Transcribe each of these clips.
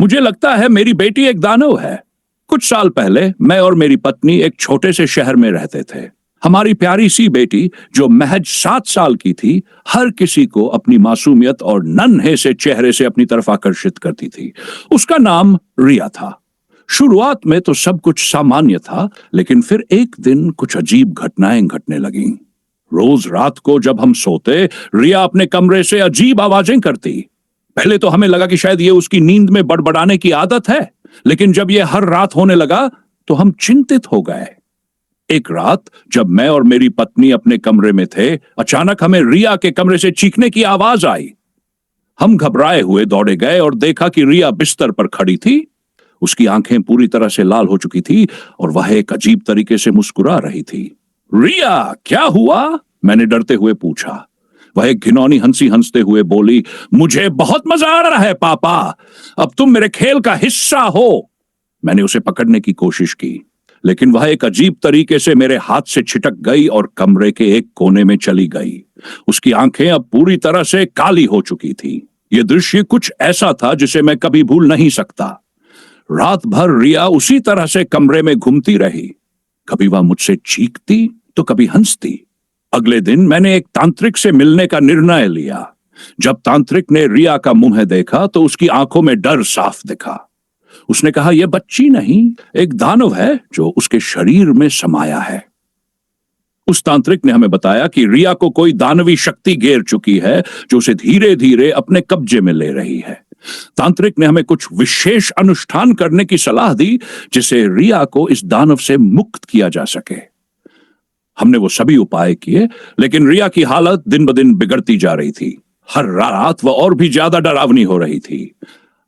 मुझे लगता है मेरी बेटी एक दानव है। कुछ साल पहले मैं और मेरी पत्नी एक छोटे से शहर में रहते थे। हमारी प्यारी सी बेटी जो महज 7 साल की थी, हर किसी को अपनी मासूमियत और नन्हे से चेहरे से अपनी तरफ आकर्षित करती थी। उसका नाम रिया था। शुरुआत में तो सब कुछ सामान्य था, लेकिन फिर एक दिन कुछ अजीब घटनाएं घटने लगीं। रोज रात को जब हम सोते, रिया अपने कमरे से अजीब आवाजें करती। पहले तो हमें लगा कि शायद ये उसकी नींद में बड़बड़ाने की आदत है, लेकिन जब ये हर रात होने लगा तो हम चिंतित हो गए। एक रात जब मैं और मेरी पत्नी अपने कमरे में थे, अचानक हमें रिया के कमरे से चीखने की आवाज आई। हम घबराए हुए दौड़े गए और देखा कि रिया बिस्तर पर खड़ी थी। उसकी आंखें पूरी तरह से लाल हो चुकी थी और वह एक अजीब तरीके से मुस्कुरा रही थी। रिया, क्या हुआ? मैंने डरते हुए पूछा। वह एक घिनौनी हंसी हंसते हुए बोली, मुझे बहुत मजा आ रहा है पापा, अब तुम मेरे खेल का हिस्सा हो। मैंने उसे पकड़ने की कोशिश की, लेकिन वह एक अजीब तरीके से मेरे हाथ से छिटक गई और कमरे के एक कोने में चली गई। उसकी आंखें अब पूरी तरह से काली हो चुकी थी। यह दृश्य कुछ ऐसा था जिसे मैं कभी भूल नहीं सकता। रात भर रिया उसी तरह से कमरे में घूमती रही। कभी वह मुझसे चीखती तो कभी हंसती। अगले दिन मैंने एक तांत्रिक से मिलने का निर्णय लिया। जब तांत्रिक ने रिया का मुंह देखा तो उसकी आंखों में डर साफ दिखा। उसने कहा, यह बच्ची नहीं, एक दानव है जो उसके शरीर में समाया है। उस तांत्रिक ने हमें बताया कि रिया को कोई दानवी शक्ति घेर चुकी है जो उसे धीरे धीरे अपने कब्जे में ले रही है। तांत्रिक ने हमें कुछ विशेष अनुष्ठान करने की सलाह दी जिससे रिया को इस दानव से मुक्त किया जा सके। हमने वो सभी उपाय किए, लेकिन रिया की हालत दिन ब दिन बिगड़ती जा रही थी। हर रात वह और भी ज्यादा डरावनी हो रही थी।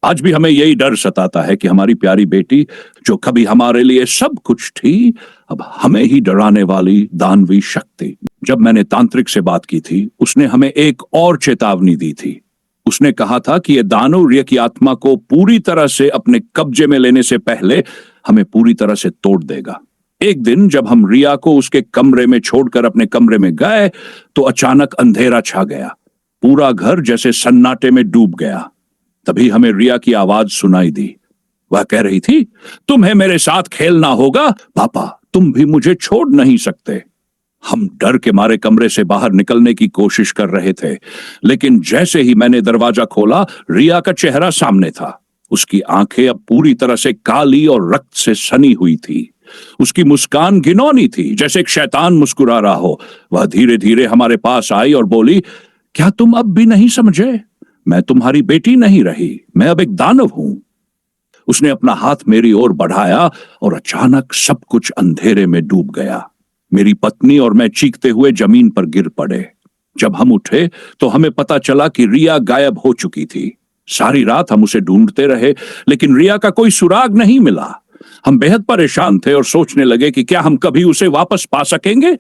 आज भी हमें यही डर सताता है कि हमारी प्यारी बेटी, जो कभी हमारे लिए सब कुछ थी, अब हमें ही डराने वाली दानवी शक्ति। जब मैंने तांत्रिक से बात की थी, उसने हमें एक और चेतावनी दी थी। उसने कहा था कि यह दानव रिया की आत्मा को पूरी तरह से अपने कब्जे में लेने से पहले हमें पूरी तरह से तोड़ देगा। एक दिन जब हम रिया को उसके कमरे में छोड़कर अपने कमरे में गए तो अचानक अंधेरा छा गया। पूरा घर जैसे सन्नाटे में डूब गया। तभी हमें रिया की आवाज सुनाई दी। वह कह रही थी, तुम्हें मेरे साथ खेलना होगा पापा, तुम भी मुझे छोड़ नहीं सकते। हम डर के मारे कमरे से बाहर निकलने की कोशिश कर रहे थे, लेकिन जैसे ही मैंने दरवाजा खोला, रिया का चेहरा सामने था। उसकी आंखें अब पूरी तरह से काली और रक्त से सनी हुई थी। उसकी मुस्कान घिनौनी थी, जैसे एक शैतान मुस्कुरा रहा हो। वह धीरे धीरे हमारे पास आई और बोली, क्या तुम अब भी नहीं समझे? मैं तुम्हारी बेटी नहीं रही, मैं अब एक दानव हूं। उसने अपना हाथ मेरी ओर बढ़ाया और अचानक सब कुछ अंधेरे में डूब गया। मेरी पत्नी और मैं चीखते हुए जमीन पर गिर पड़े। जब हम उठे तो हमें पता चला कि रिया गायब हो चुकी थी। सारी रात हम उसे ढूंढते रहे, लेकिन रिया का कोई सुराग नहीं मिला। हम बेहद परेशान थे और सोचने लगे कि क्या हम कभी उसे वापस पा सकेंगे।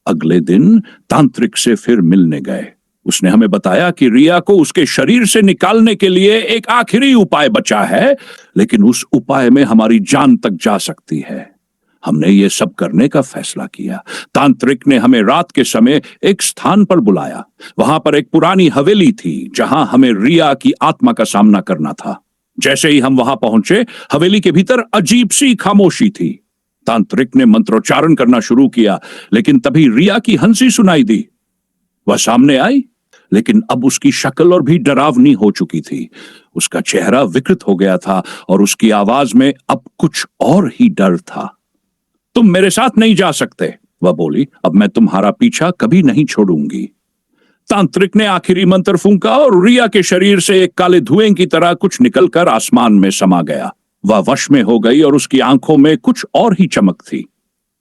अगले दिन तांत्रिक से फिर मिलने गए। उसने हमें बताया कि रिया को उसके शरीर से निकालने के लिए एक आखिरी उपाय बचा है, लेकिन उस उपाय में हमारी जान तक जा सकती है। हमने ये सब करने का फैसला किया। तांत्रिक ने हमें रात के समय एक स्थान पर बुलाया। वहां पर एक पुरानी हवेली थी जहां हमें रिया की आत्मा का सामना करना था। जैसे ही हम वहां पहुंचे, हवेली के भीतर अजीब सी खामोशी थी। तांत्रिक ने मंत्रोच्चारण करना शुरू किया, लेकिन तभी रिया की हंसी सुनाई दी। वह सामने आई, लेकिन अब उसकी शक्ल और भी डरावनी हो चुकी थी। उसका चेहरा विकृत हो गया था और उसकी आवाज में अब कुछ और ही डर था। तुम मेरे साथ नहीं जा सकते, वह बोली, अब मैं तुम्हारा पीछा कभी नहीं छोड़ूंगी। तांत्रिक ने आखिरी मंत्र फूंका और रिया के शरीर से एक काले धुएं की तरह कुछ निकलकर आसमान में समा गया। वह वश में हो गई और उसकी आंखों में कुछ और ही चमक थी।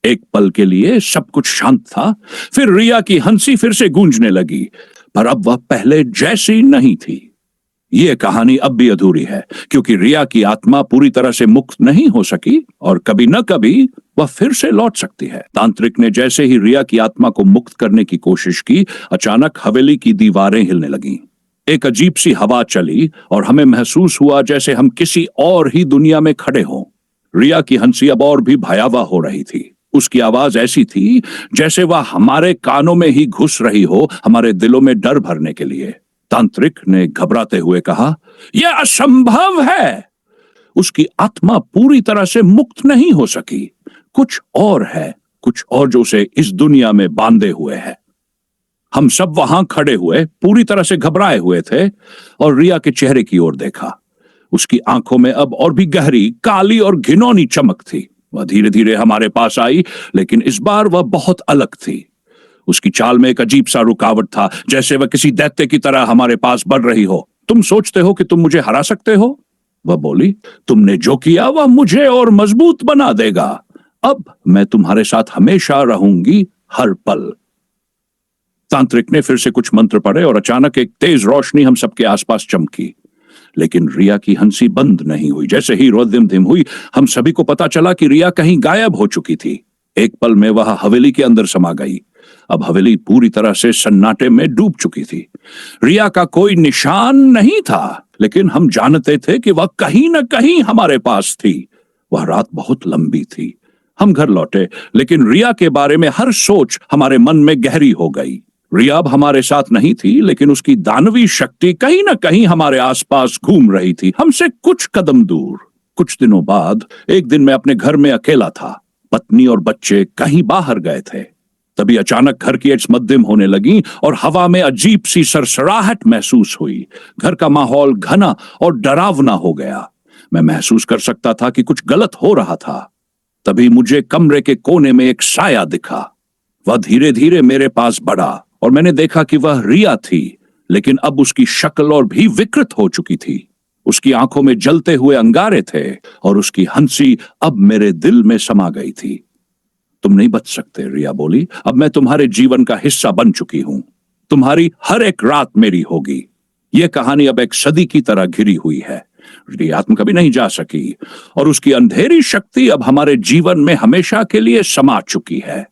एक पल के लिए सब कुछ शांत था। फिर रिया की हंसी फिर से गूंजने लगी, पर अब वह पहले जैसी नहीं थी। यह कहानी अब भी अधूरी है, क्योंकि रिया की आत्मा पूरी तरह से मुक्त नहीं हो सकी और कभी न कभी वह फिर से लौट सकती है। तांत्रिक ने जैसे ही रिया की आत्मा को मुक्त करने की कोशिश की, अचानक हवेली की दीवारें हिलने लगीं। एक अजीब सी हवा चली और हमें महसूस हुआ जैसे हम किसी और ही दुनिया में खड़े हों। रिया की हंसी अब और भी भयावह हो रही थी। उसकी आवाज ऐसी थी जैसे वह हमारे कानों में ही घुस रही हो, हमारे दिलों में डर भरने के लिए। तांत्रिक ने घबराते हुए कहा, यह असंभव है, उसकी आत्मा पूरी तरह से मुक्त नहीं हो सकी। कुछ और है, कुछ और जो उसे इस दुनिया में बांधे हुए है। हम सब वहां खड़े हुए पूरी तरह से घबराए हुए थे और रिया के चेहरे की ओर देखा। उसकी आंखों में अब और भी गहरी, काली और घिनौनी चमक थी। वह धीरे धीरे हमारे पास आई, लेकिन इस बार वह बहुत अलग थी। उसकी चाल में एक अजीब सा रुकावट था, जैसे वह किसी दैत्य की तरह हमारे पास बढ़ रही हो। तुम सोचते हो कि तुम मुझे हरा सकते हो? वह बोली। तुमने जो किया वह मुझे और मजबूत बना देगा। अब मैं तुम्हारे साथ हमेशा रहूंगी, हर पल। तांत्रिक ने फिर से कुछ मंत्र पढ़े और अचानक एक तेज रोशनी हम सबके आसपास चमकी। लेकिन रिया की हंसी बंद नहीं हुई। जैसे ही रोदिम धिम हुई, हम सभी को पता चला कि रिया कहीं गायब हो चुकी थी। एक पल में वह हवेली के अंदर समा गई। अब हवेली पूरी तरह से सन्नाटे में डूब चुकी थी। रिया का कोई निशान नहीं था, लेकिन हम जानते थे कि वह कहीं न कहीं हमारे पास थी। वह रात बहुत लंबी थी। हम घर लौटे, लेकिन रिया के बारे में हर सोच हमारे मन में गहरी हो गई। रिया अब हमारे साथ नहीं थी, लेकिन उसकी दानवी शक्ति कहीं न कहीं हमारे आसपास घूम रही थी, हमसे कुछ कदम दूर। कुछ दिनों बाद एक दिन मैं अपने घर में अकेला था। पत्नी और बच्चे कहीं बाहर गए थे। तभी अचानक घर की एड्स मध्यम होने लगी और हवा में अजीब सी सरसराहट महसूस हुई। घर का माहौल घना और डरावना हो गया। मैं महसूस कर सकता था कि कुछ गलत हो रहा था। तभी मुझे कमरे के कोने में एक साया दिखा। वह धीरे धीरे मेरे पास बढ़ा और मैंने देखा कि वह रिया थी, लेकिन अब उसकी शक्ल और भी विकृत हो चुकी थी। उसकी आंखों में जलते हुए अंगारे थे और उसकी हंसी अब मेरे दिल में समा गई थी। तुम नहीं बच सकते, रिया बोली। अब मैं तुम्हारे जीवन का हिस्सा बन चुकी हूं। तुम्हारी हर एक रात मेरी होगी। यह कहानी अब एक सदी की तरह घिरी हुई है। रिया आत्मा कभी नहीं जा सकी और उसकी अंधेरी शक्ति अब हमारे जीवन में हमेशा के लिए समा चुकी है।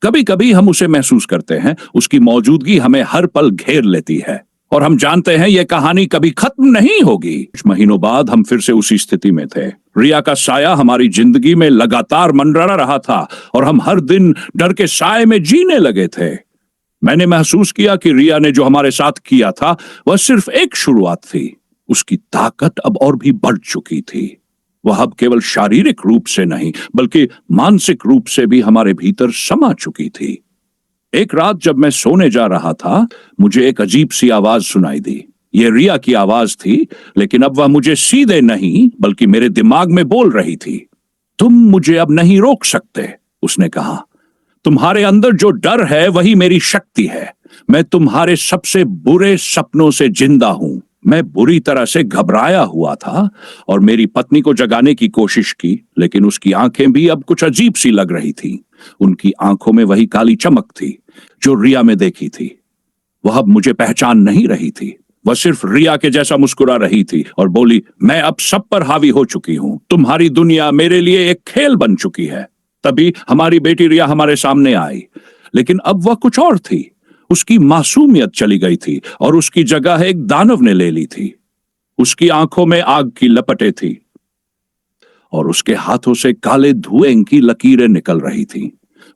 कभी कभी हम उसे महसूस करते हैं, उसकी मौजूदगी हमें हर पल घेर लेती है और हम जानते हैं यह कहानी कभी खत्म नहीं होगी। कुछ महीनों बाद हम फिर से उसी स्थिति में थे। रिया का साया हमारी जिंदगी में लगातार मंडरा रहा था और हम हर दिन डर के साए में जीने लगे थे। मैंने महसूस किया कि रिया ने जो हमारे साथ किया था वह सिर्फ एक शुरुआत थी। उसकी ताकत अब और भी बढ़ चुकी थी। वह अब केवल शारीरिक रूप से नहीं, बल्कि मानसिक रूप से भी हमारे भीतर समा चुकी थी। एक रात जब मैं सोने जा रहा था, मुझे एक अजीब सी आवाज सुनाई दी। यह रिया की आवाज थी, लेकिन अब वह मुझे सीधे नहीं बल्कि मेरे दिमाग में बोल रही थी। तुम मुझे अब नहीं रोक सकते, उसने कहा। तुम्हारे अंदर जो डर है वही मेरी शक्ति है। मैं तुम्हारे सबसे बुरे सपनों से जिंदा हूं। मैं बुरी तरह से घबराया हुआ था और मेरी पत्नी को जगाने की कोशिश की, लेकिन उसकी आंखें भी अब कुछ अजीब सी लग रही थी। उनकी आंखों में वही काली चमक थी जो रिया में देखी थी। वह अब मुझे पहचान नहीं रही थी। वह सिर्फ रिया के जैसा मुस्कुरा रही थी और बोली, मैं अब सब पर हावी हो चुकी हूं। तुम्हारी दुनिया मेरे लिए एक खेल बन चुकी है। तभी हमारी बेटी रिया हमारे सामने आई, लेकिन अब वह कुछ और थी। उसकी मासूमियत चली गई थी और उसकी जगह एक दानव ने ले ली थी। उसकी आंखों में आग की लपटें थी और उसके हाथों से काले धुएं की लकीरें निकल रही थीं।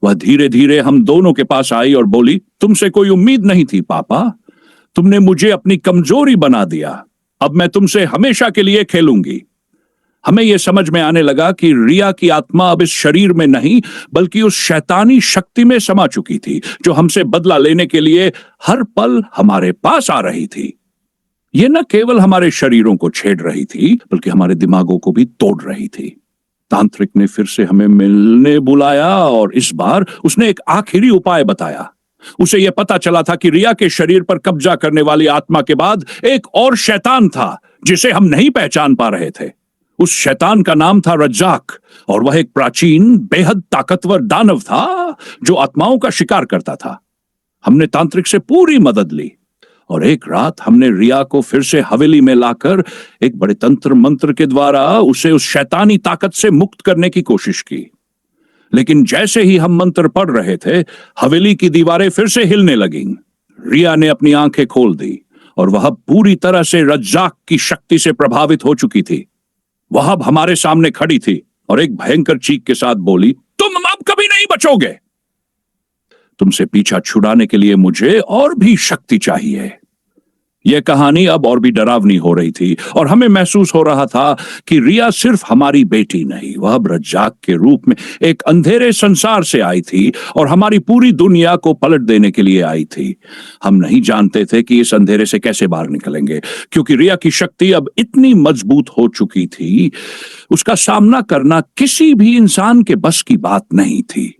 वह धीरे धीरे हम दोनों के पास आई और बोली, तुमसे कोई उम्मीद नहीं थी पापा। तुमने मुझे अपनी कमजोरी बना दिया। अब मैं तुमसे हमेशा के लिए खेलूंगी। हमें यह समझ में आने लगा कि रिया की आत्मा अब इस शरीर में नहीं, बल्कि उस शैतानी शक्ति में समा चुकी थी जो हमसे बदला लेने के लिए हर पल हमारे पास आ रही थी। यह न केवल हमारे शरीरों को छेड़ रही थी, बल्कि हमारे दिमागों को भी तोड़ रही थी। तांत्रिक ने फिर से हमें मिलने बुलाया और इस बार उसने एक आखिरी उपाय बताया। उसे यह पता चला था कि रिया के शरीर पर कब्जा करने वाली आत्मा के बाद एक और शैतान था जिसे हम नहीं पहचान पा रहे थे। उस शैतान का नाम था रज्जाक और वह एक प्राचीन, बेहद ताकतवर दानव था जो आत्माओं का शिकार करता था। हमने तांत्रिक से पूरी मदद ली और एक रात हमने रिया को फिर से हवेली में लाकर एक बड़े तंत्र मंत्र के द्वारा उसे उस शैतानी ताकत से मुक्त करने की कोशिश की। लेकिन जैसे ही हम मंत्र पढ़ रहे थे, हवेली की दीवारें फिर से हिलने लगीं। रिया ने अपनी आंखें खोल दी और वह पूरी तरह से रज्जाक की शक्ति से प्रभावित हो चुकी थी। वह अब हमारे सामने खड़ी थी और एक भयंकर चीख के साथ बोली, तुम अब कभी नहीं बचोगे। तुमसे पीछा छुड़ाने के लिए मुझे और भी शक्ति चाहिए। यह कहानी अब और भी डरावनी हो रही थी और हमें महसूस हो रहा था कि रिया सिर्फ हमारी बेटी नहीं, वह अब रज्जाक के रूप में एक अंधेरे संसार से आई थी और हमारी पूरी दुनिया को पलट देने के लिए आई थी। हम नहीं जानते थे कि इस अंधेरे से कैसे बाहर निकलेंगे, क्योंकि रिया की शक्ति अब इतनी मजबूत हो चुकी थी, उसका सामना करना किसी भी इंसान के बस की बात नहीं थी।